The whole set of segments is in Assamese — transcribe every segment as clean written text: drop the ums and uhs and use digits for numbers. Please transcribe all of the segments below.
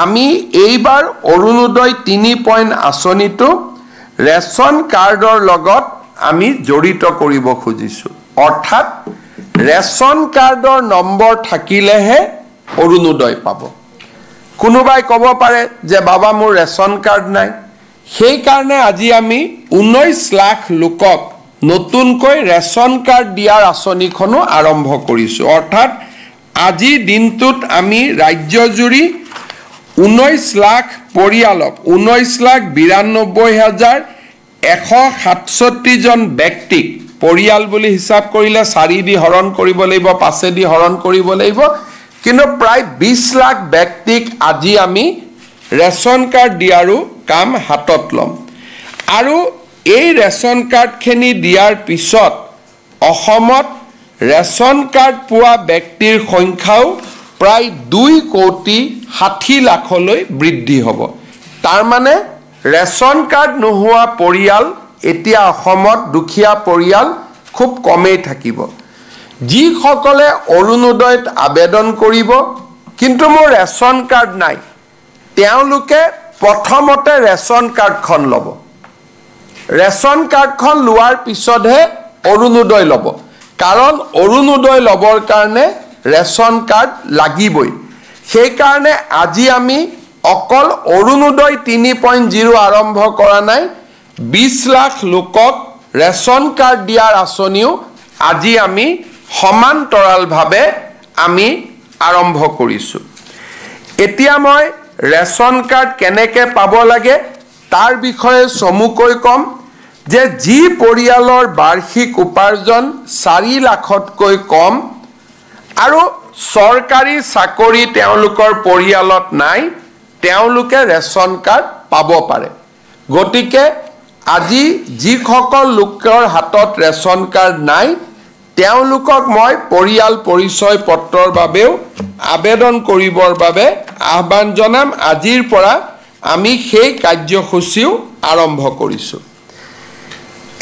আমি এইবাৰ অৰুণোদয় 3 পইণ্ট আঁচনিটো ৰেচন কাৰ্ডৰ লগত আমি জড়িত কৰিব খুজিছোঁ অৰ্থাৎ ৰেচন কাৰ্ডৰ নম্বৰ থাকিলেহে অৰুণোদয় পাব কোনোবাই ক'ব পাৰে যে বাবা মোৰ ৰেচন কাৰ্ড নাই সেই কাৰণে আজি আমি 19 লাখ লোকক নতুনকৈ ৰেচন কাৰ্ড দিয়াৰ আঁচনিখনো আৰম্ভ কৰিছোঁ অৰ্থাৎ আজি দিনটোত আমি ৰাজ্যজুৰি 19 লাখ পৰিয়ালক 19,92,167 জন ব্যক্তিক পৰিয়াল বুলি হিচাপ কৰিলে 4 দি হৰণ কৰিব লাগিব 5 দি হৰণ কৰিব লাগিব কিন্তু প্ৰায় 20 লাখ ব্যক্তিক আজি আমি ৰেচন কাৰ্ড দিয়াৰো কাম হাতত লম আৰু এই ৰেচন কাৰ্ডখিনি দিয়াৰ পিছত অসমত ৰেচন কাৰ্ড পোৱা ব্যক্তিৰ সংখ্যাও প্ৰায় 2,60 লাখলৈ বৃদ্ধি হ'ব তাৰ মানে ৰেচন কাৰ্ড নোহোৱা পৰিয়াল এতিয়া অসমত দুখীয়া পৰিয়াল খুব কমেই থাকিব যিসকলে অৰুণোদয়ত আবেদন কৰিব কিন্তু মোৰ ৰেচন কাৰ্ড নাই তেওঁলোকে প্ৰথমতে ৰেচন কাৰ্ডখন ল'ব ৰেচন কাৰ্ডখন লোৱাৰ পিছতহে অৰুণোদয় ল'ব কাৰণ অৰুণোদয় ল'বৰ কাৰণে ৰেচন কাৰ্ড লাগিবই সেই কাৰণে আজি আমি অকল অৰুণোদয় 3.0 আৰম্ভ কৰা নাই 20 লাখ লোকক ৰেচন কাৰ্ড দিয়াৰ আঁচনিও আজি আমি সমান্তৰালভাৱে আমি আৰম্ভ কৰিছোঁ এতিয়া মই ৰেচন কাৰ্ড কেনেকৈ পাব লাগে তাৰ বিষয়ে চমুকৈ কম যে যি পৰিয়ালৰ বাৰ্ষিক উপাৰ্জন 4 লাখতকৈ কম আৰু চৰকাৰী চাকৰি তেওঁলোকৰ পৰিয়ালত নাই তেওঁলোকে ৰেচন কাৰ্ড পাব পাৰে গতিকে আজি যিসকল লোকৰ হাতত ৰেচন কাৰ্ড নাই তেওঁলোকক মই পৰিয়াল পৰিচয় পত্ৰৰ বাবেও আবেদন কৰিবৰ বাবে আহ্বান জনাম আজিৰ পৰা আমি সেই কাৰ্যসূচীও আৰম্ভ কৰিছোঁ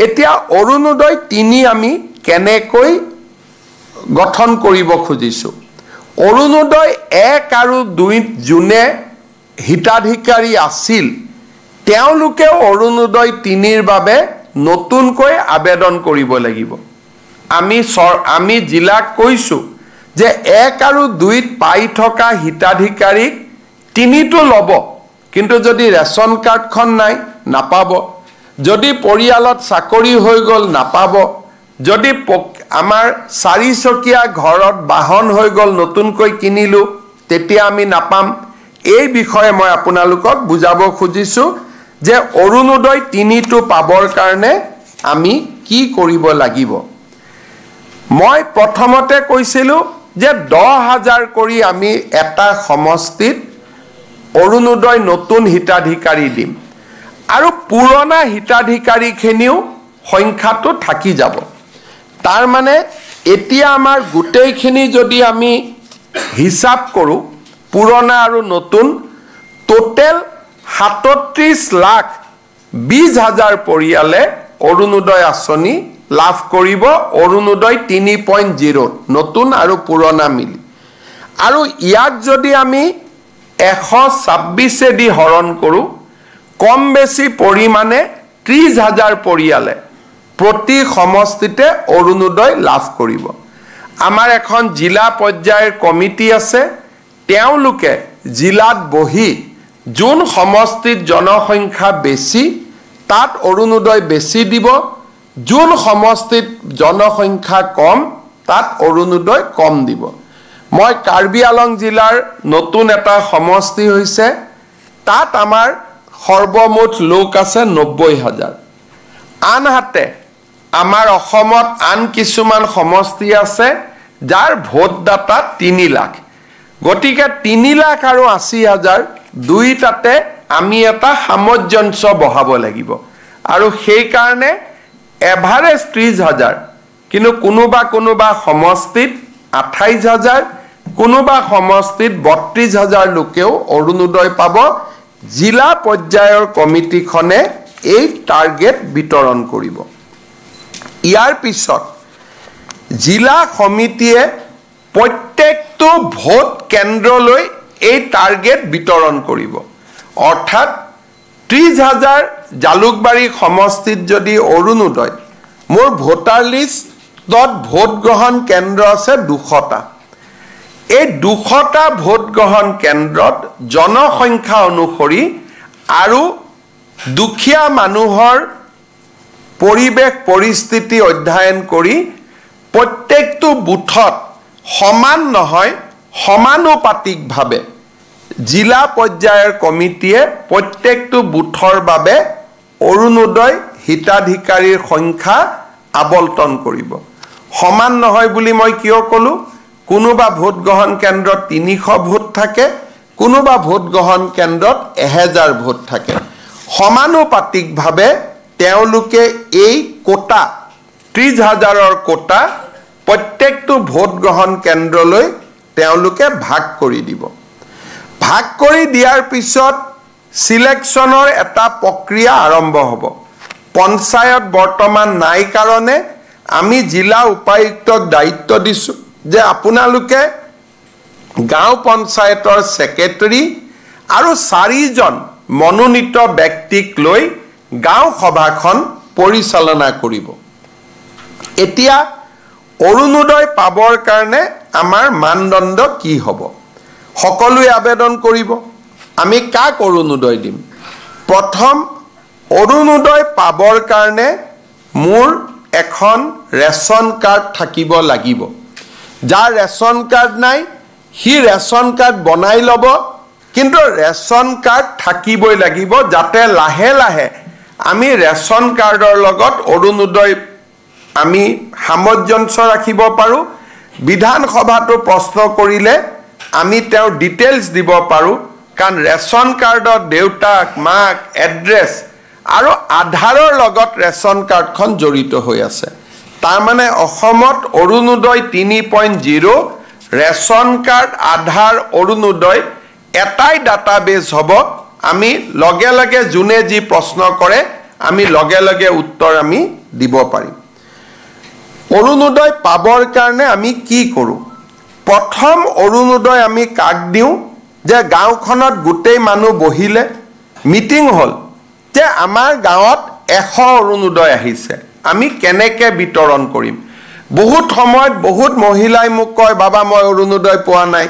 এতিয়া অৰুণোদয় 3 আমি কেনেকৈ গঠন কৰিব খুজিছোঁ অৰুণোদয় 1 আৰু 2 জুনে হিতাধিকাৰী আছিল তেওঁলোকে অৰুণোদয় 3ৰ বাবে নতুনকৈ আবেদন কৰিব লাগিব আমি জিলাক কৈছোঁ যে 1 আৰু 2ত পাই থকা হিতাধিকাৰীক 3টো ল'ব কিন্তু যদি ৰেচন কাৰ্ডখন নাই নাপাব যদি পৰিয়ালত চাকৰি হৈ গ'ল নাপাব যদি আমাৰ 4 চকীয়া ঘৰত বাহন হৈ গ'ল নতুনকৈ কিনিলোঁ তেতিয়া আমি নাপাম এই বিষয়ে মই আপোনালোকক বুজাব খুজিছোঁ যে অৰুণোদয় 3টো পাবৰ কাৰণে আমি কি কৰিব লাগিব মই প্ৰথমতে কৈছিলোঁ যে 10,000 কৰি আমি এটা সমষ্টিত অৰুণোদয় নতুন হিতাধিকাৰী দিম আৰু পুৰণা হিতাধিকাৰীখিনিও সংখ্যাটো থাকি যাব তাৰ মানে এতিয়া আমাৰ গোটেইখিনি যদি আমি হিচাপ কৰোঁ পুৰণা আৰু নতুন টোটেল 37,20,000 পৰিয়ালে অৰুণোদয় আঁচনি লাভ কৰিব অৰুণোদয় 3.0 নতুন আৰু পুৰণা মিলি আৰু ইয়াক যদি আমি 126 দি হৰণ কৰোঁ কম বেছি পৰিমাণে 30,000 পৰিয়ালে প্ৰতি সমষ্টিতে অৰুণোদয় লাভ কৰিব আমাৰ এখন জিলা পৰ্যায়ৰ কমিটি আছে তেওঁলোকে জিলাত বহি যোন সমষ্টিত জনসংখ্যা বেছি তাত অৰুণোদয় বেছি দিব যোন সমষ্টিত জনসংখ্যা কম তাত অৰুণোদয় কম দিব মই কাৰ্বি আলং জিলাৰ নতুন এটা সমষ্টি হৈছে তাত আমাৰ সৰ্বমুঠ লোক আছে 90,000 আনহাতে আমাৰ অসমত আন কিছুমান সমষ্টি আছে যাৰ ভোটদাতা 3 লাখ গতিকে 3 লাখ আৰু 80,000 দুইটাতে আমি এটা সামঞ্জস্য বহাব লাগিব আৰু সেই কাৰণে এভাৰেজ 30,000 কিন্তু কোনোবা সমষ্টিত 28,000 কোনোবা সমষ্টিত 32,000 লোকেও অৰুণোদয় পাব জিলা পৰ্যায়ৰ কমিটিখনে এই টাৰ্গেট বিতৰণ কৰিব ইয়াৰ পিছত জিলা সমিতিয়ে প্ৰত্যেকটো ভোট কেন্দ্ৰলৈ এই টাৰ্গেট বিতৰণ কৰিব অৰ্থাৎ 30,000 জালুকবাৰী সমষ্টিত যদি অৰুণোদয় মোৰ ভোটাৰ লিষ্টত ভোট গ্ৰহণ কেন্দ্ৰ আছে 200টা এই 200টা ভোট গ্ৰহণ কেন্দ্ৰত জনসংখ্যা অনুসৰি আৰু দুখীয়া মানুহৰ পৰিবেশ পৰিস্থিতি অধ্যয়ন কৰি প্ৰত্যেকটো বুথত সমান নহয় সমানুপাতিকভাৱে জিলা পৰ্যায়ৰ কমিটিয়ে প্ৰত্যেকটো বুথৰ বাবে অৰুণোদয় হিতাধিকাৰীৰ সংখ্যা আবলটন কৰিব সমান নহয় বুলি মই কিয় ক'লো কোনোবা ভোট গ্ৰহণ কেন্দ্ৰত 300 ভোট থাকে কোনোবা ভোট গ্ৰহণ কেন্দ্ৰত 1000 ভোট থাকে সমানুপাতিকভাৱে তেওঁলোকে এই কোটা 30,000ৰ কোটা প্ৰত্যেকটো ভোট গ্ৰহণ কেন্দ্ৰলৈ তেওঁলোকে ভাগ কৰি দিব ভাগ কৰি দিয়াৰ পিছত সিলেকশনৰ এটা প্ৰক্ৰিয়া আৰম্ভ হ'ব পঞ্চায়ত বৰ্তমান নাই কাৰণে আমি জিলা উপায়ুক্তক দায়িত্ব দিছো যে আপোনালোকে গাঁও পঞ্চায়তৰ সেক্ৰেটাৰী আৰু 4 জন মনোনীত ব্যক্তিক লৈ গাঁও সভাখন পৰিচালনা কৰিব এতিয়া অৰুণোদয় পাবৰ কাৰণে আমাৰ মানদণ্ড কি হ'ব সকলোৱে আবেদন কৰিব আমি কাক অৰুণোদয় দিম প্ৰথম অৰুণোদয় পাবৰ কাৰণে মোৰ এখন ৰেশন কাৰ্ড থাকিব লাগিব যাৰ ৰেশন কাৰ্ড নাই হি ৰেশন কাৰ্ড বনাই ল'ব কিন্তু ৰেশন কাৰ্ড থাকিবই লাগিব যাতে লাহে লাহে আমি ৰেশন কাৰ্ডৰ লগত অৰুণোদয় আমি সামঞ্জস্য ৰাখিব পাৰো বিধানসভাটো প্ৰশ্ন কৰিলে আমি তেওঁৰ ডিটেইলছ দিব পাৰো কাৰণ ৰেশন কাৰ্ডৰ দেউতাক মাক এড্ৰেছ আৰু আধাৰৰ লগত ৰেশন কাৰ্ডখন জড়িত হৈ আছে তাৰ মানে অসমত অৰুণোদয় 3.0 ৰেশন কাৰ্ড আধাৰ অৰুণোদয় এটাই ডাটাবেছ হ'ব আমি লগে লগে জুনে যি প্ৰশ্ন কৰে আমি লগে লগে উত্তৰ আমি দিব পাৰিম অৰুণোদয় পাবৰ কাৰণে আমি কি কৰো প্ৰথম অৰুণোদয় আমি কাক দিও যে গাঁওখনত গোটেই মানুহ বহিলে মিটিং হল যে আমাৰ গাঁৱত 100 অৰুণোদয় আহিছে আমি কেনেকৈ বিতৰণ কৰিম বহুত সময়ত বহুত মহিলাই মোক কয় বাবা মই অৰুণোদয় পোৱা নাই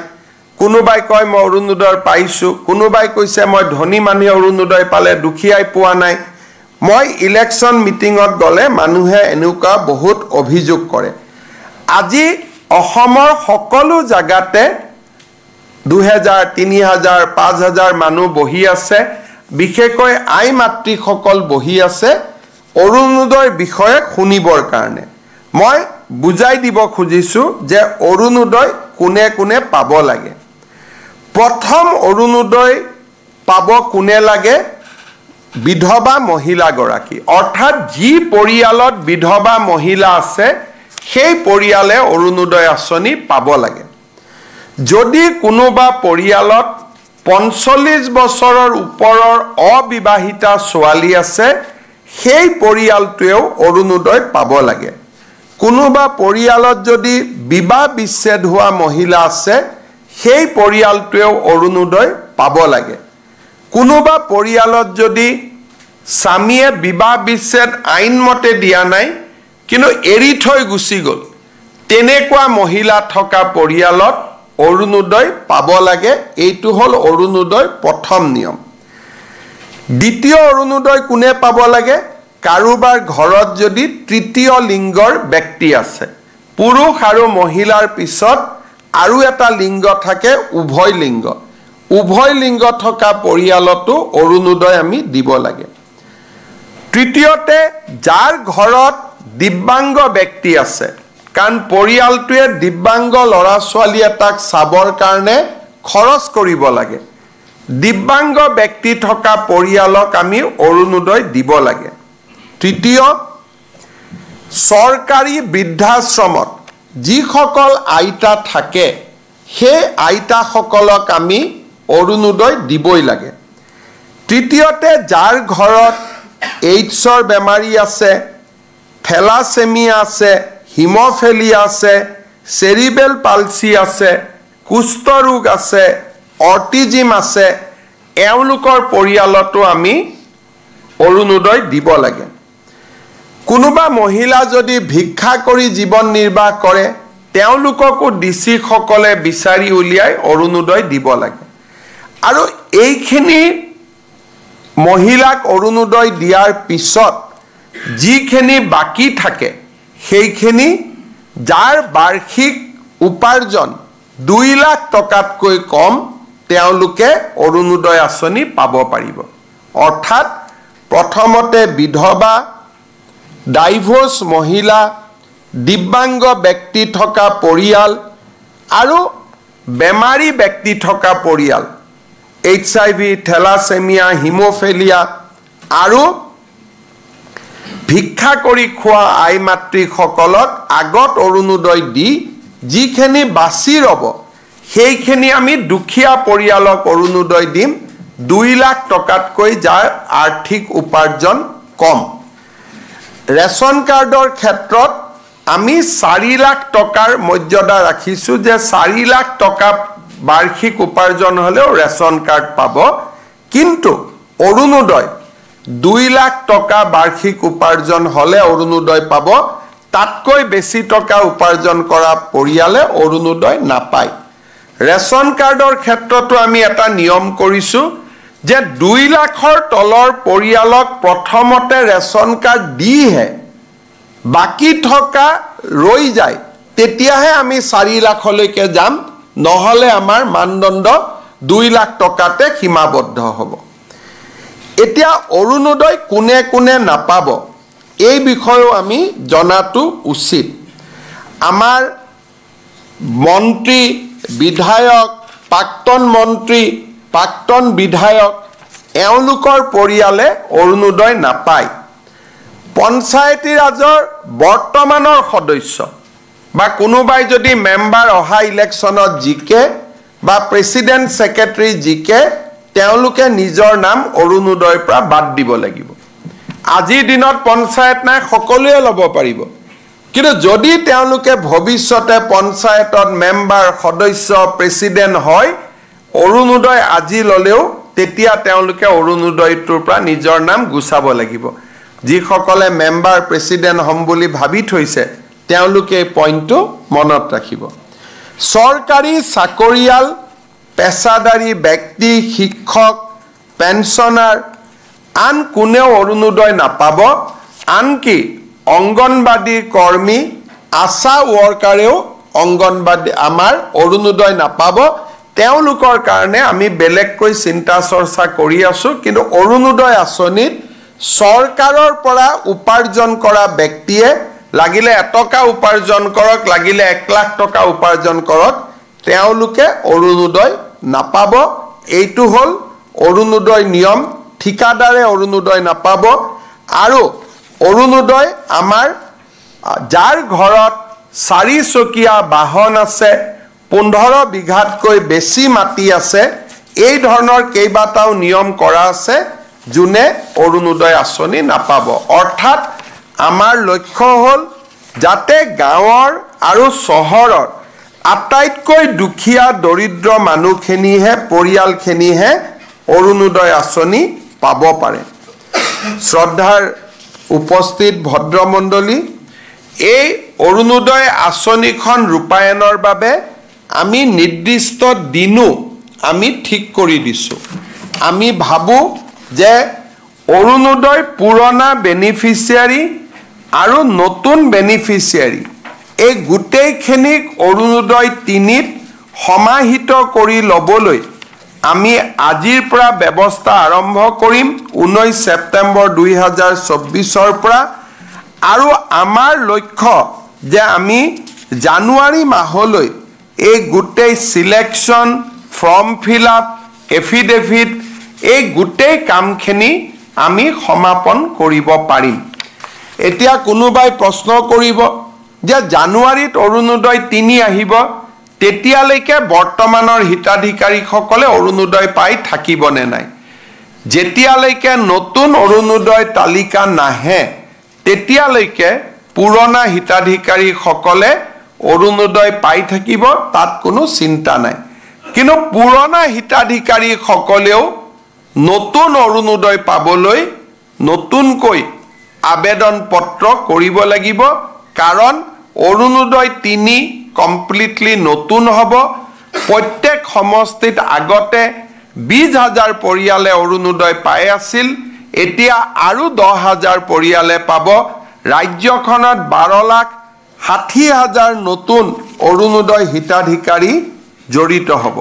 কোনোবাই কয় মই অৰুণোদয় পাইছো কোনোবাই কৈছে মই ধনী মানুহে অৰুণোদয় পালে দুখীয়াই পোৱা নাই মই ইলেকশন মিটিংত গলে মানুহে এনেকুৱা বহুত অভিযোগ কৰে আজি অসমৰ সকলো জাগাতে 2000 3000 5000 মানুহ বহি আছে বিশেষকৈ আই মাতৃ সকল বহি আছে অৰুণোদয়ৰ বিষয়ে শুনিবৰ কাৰণে মই বুজাই দিব খুজিছো যে অৰুণোদয় কোনে কোনে পাব লাগে প্ৰথম অৰুণোদয় পাব কোনে লাগে বিধৱা মহিলা গৰাকী অৰ্থাৎ যি পৰিয়ালত বিধৱা মহিলা আছে সেই পৰিয়ালে অৰুণোদয় আঁচনি পাব লাগে যদি কোনোবা পৰিয়ালত 45 বছৰৰ ওপৰৰ অবিবাহিতা ছোৱালী আছে সেই পৰিয়ালটোৱেও অৰুণোদয় পাব লাগে কোনোবা পৰিয়ালত যদি বিবাহ বিচ্ছেদ হোৱা মহিলা আছে সেই পৰিয়ালটোৱেও অৰুণোদয় পাব লাগে কোনোবা পৰিয়ালত যদি স্বামীয়ে বিবাহ বিচ্ছেদ আইনমতে দিয়া নাই কিন্তু এৰি থৈ গুচি গ'ল তেনেকুৱা মহিলা থকা পৰিয়ালত অৰুণোদয় পাব লাগে এইটো হল অৰুণোদয় প্ৰথম নিয়ম দ্বিতীয় অৰুণোদয় কোনে পাব লাগে কাৰোবাৰ ঘৰত যদি তৃতীয় লিংগৰ ব্যক্তি আছে পুৰুষ আৰু মহিলাৰ পিছত আৰু এটা লিংগ থাকে উভয় লিংগ থকা পৰিয়ালতো অৰুণোদয় আমি দিব লাগে তৃতীয়তে যাৰ ঘৰত দিব্যাংগ ব্যক্তি আছে কাৰণ পৰিয়ালটোৱে দিব্যাংগ ল'ৰা ছোৱালী এটাক চাবৰ কাৰণে খৰচ কৰিব লাগে দিব্যাংগ ব্যক্তি থকা পৰিয়ালক আমি অৰুণোদয় দিব লাগে তৃতীয় চৰকাৰী বৃদ্ধাশ্ৰমত যিসকল আইতা থাকে সেই আইতাসকলক আমি অৰুণোদয় দিবই লাগে তৃতীয়তে যাৰ ঘৰত এইডছৰ বেমাৰী আছে থেলাছেমিয়া আছে হিমোফিলিয়া আছে চেৰিবেল পালসি আছে কুষ্ঠ ৰোগ আছে অটিজিম আছে এওঁলোকৰ পৰিয়ালতো আমি অৰুণোদয় দিব লাগে কোনোবা মহিলা যদি ভিক্ষা কৰি জীৱন নিৰ্বাহ কৰে তেওঁলোককো ডিসি সকলে বিচাৰি উলিয়াই অৰুণোদয় দিব লাগে আৰু এইখিনি মহিলাক অৰুণোদয় দিয়াৰ পিছত যিখিনি বাকি থাকে সেইখিনি যাৰ বাৰ্ষিক উপাৰ্জন 2 লাখ টকাতকৈ কম তেওঁলোকে অৰুণোদয় আঁচনি পাব পাৰিব অৰ্থাৎ প্ৰথমতে বিধৱা ডাইভোৰ্স মহিলা দিব্যাংগ ব্যক্তি থকা পৰিয়াল আৰু বেমাৰী ব্যক্তি থকা পৰিয়াল HIV থেলাসেমিয়া হিমোফিলিয়া আৰু ভিক্ষা কৰি খোৱা আই মাতৃ সকলক আগত অৰুণোদয় দি যিখিনি বাছি ৰব সেইখিনি আমি দুখীয়া পৰিয়ালক অৰুণোদয় দিম 2 লাখ টকাতকৈ যাৰ আৰ্থিক উপাৰ্জন কম ৰেশন কাৰ্ডৰ ক্ষেত্ৰত আমি 4 লাখ টকাৰ মৰ্যাদা ৰাখিছো যে 4 লাখ টকা বাৰ্ষিক উপাৰ্জন হলেও ৰেশন কাৰ্ড পাব কিন্তু অৰুণোদয় 2 লাখ টকা বাৰ্ষিক উপাৰ্জন হলে অৰুণোদয় পাব তাতকৈ বেছি টকা উপাৰ্জন কৰা পৰিয়ালে অৰুণোদয় নাপায় ৰেশন কাৰ্ডৰ ক্ষেত্ৰতো আমি এটা নিয়ম কৰিছো যে 2 লাখৰ তলৰ পৰিয়ালক প্ৰথমতে ৰেশন কাৰ্ড দিহে বাকি থকা ৰৈ যায় তেতিয়াহে আমি 4 লাখলৈকে যাম নহলে আমাৰ মানদণ্ড 2 লাখ টকাতে সীমাবদ্ধ হ'ব এতিয়া অৰুণোদয় কোনে কোনে নাপাব এই বিষয়ও আমি জনাটো উচিত আমাৰ মন্ত্ৰী বিধায়ক প্ৰাক্তন মন্ত্ৰী প্ৰাক্তন বিধায়ক এওঁলোকৰ পৰিয়ালে অৰুণোদয় নাপায় পঞ্চায়তী ৰাজৰ বৰ্তমানৰ সদস্য বা কোনোবাই যদি মেম্বাৰ অহা ইলেকশ্যনত জিকে বা প্ৰেসিডেন্ট সেক্ৰেটাৰী জিকে তেওঁলোকে নিজৰ নাম অৰুণোদয়ৰ পৰা বাদ দিব লাগিব আজিৰ দিনত পঞ্চায়ত নাই সকলোৱে ল'ব পাৰিব কিন্তু যদি তেওঁলোকে ভৱিষ্যতে পঞ্চায়তত মেম্বাৰ সদস্য প্ৰেসিডেন্ট হয় অৰুণোদয় আজি ললেও তেতিয়া তেওঁলোকে অৰুণোদয়টোৰ পৰা নিজৰ নাম গুচাব লাগিব যিসকলে মেম্বাৰ প্ৰেসিডেন্ট হম বুলি ভাবি থৈছে তেওঁলোকে পইণ্টটো মনত ৰাখিব চৰকাৰী চাকৰিয়াল পেছাদাৰী ব্যক্তি শিক্ষক পেনশনাৰ আন কোনেও অৰুণোদয় নাপাব আনকি অঙ্গনবাদী কৰ্মী আশা ওয়াৰ্কাৰেও অঙ্গনবাদী আমাৰ অৰুণোদয় নাপাব তেওঁলোকৰ কাৰণে আমি বেলেগকৈ চিন্তা চৰ্চা কৰি আছো কিন্তু অৰুণোদয় আঁচনিত চৰকাৰৰ পৰা উপাৰ্জন কৰা ব্যক্তিয়ে লাগিলে এটকা উপাৰ্জন কৰক লাগিলে 1 লাখ টকা উপাৰ্জন কৰক তেওঁলোকে অৰুণোদয় নাপাব এইটো হল অৰুণোদয় নিয়ম ঠিকাদাৰে অৰুণোদয় নাপাব আৰু অৰুণোদয় আমাৰ যাৰ ঘৰত 4 চকীয়া বাহন আছে 15 বিঘাতকৈ বেছি মাটি আছে এই ধৰণৰ কেইবাটাও নিয়ম কৰা আছে যোনে অৰুণোদয় আঁচনি নাপাব অৰ্থাৎ আমাৰ লক্ষ্য হল যাতে গাঁৱৰ আৰু চহৰৰ আটাইতকৈ দুখীয়া দৰিদ্ৰ মানুহখিনিহে পৰিয়ালখিনিহে অৰুণোদয় আঁচনি পাব পাৰে শ্ৰদ্ধাৰ উপস্থিত ভদ্ৰমণ্ডলী এই অৰুণোদয় আঁচনিখন ৰূপায়ণৰ বাবে আমি নিৰ্দিষ্ট দিনো আমি ঠিক কৰি দিছো আমি ভাবো যে অৰুণোদয় পুৰণা বেনিফিচিয়াৰী আৰু নতুন বেনিফিচিয়াৰী এই গোটেইখিনিক অৰুণোদয় 3ত সমাহিত কৰি লবলৈ আমি আজিৰ পৰা ব্যৱস্থা আৰম্ভ কৰিম 19 সেপ্টেম্বৰ 2024 পৰা আৰু আমাৰ লক্ষ্য যে আমি জানুৱাৰী মাহলৈ এই গোটেই selection form fill up affidavit এই গোটেই কামখিনি আমি সমাপন কৰিব পাৰিম এতিয়া কোনোবাই প্ৰশ্ন কৰিব যে জানুৱাৰীত অৰুণোদয় 3 আহিব তেতিয়ালৈকে বৰ্তমানৰ হিতাধিকাৰীসকলে অৰুণোদয় পাই থাকিবনে নাই যেতিয়ালৈকে নতুন অৰুণোদয় তালিকা নাহে তেতিয়ালৈকে পুৰণা হিতাধিকাৰীসকলে অৰুণোদয় পাই থাকিব তাত কোনো চিন্তা নাই কিন্তু পুৰণা হিতাধিকাৰীসকলেও নতুন অৰুণোদয় পাবলৈ নতুনকৈ আবেদন পত্ৰ কৰিব লাগিব কাৰণ অৰুণোদয় 3 কমপ্লিটলি নতুন হ'ব প্ৰত্যেক সমষ্টিত আগতে 20,000 পৰিয়ালে অৰুণোদয় পাই আছিল এতিয়া আৰু 10,000 পৰিয়ালে পাব ৰাজ্যখনত 12,60,000 নতুন অৰুণোদয় হিতাধিকাৰী জড়িত হ'ব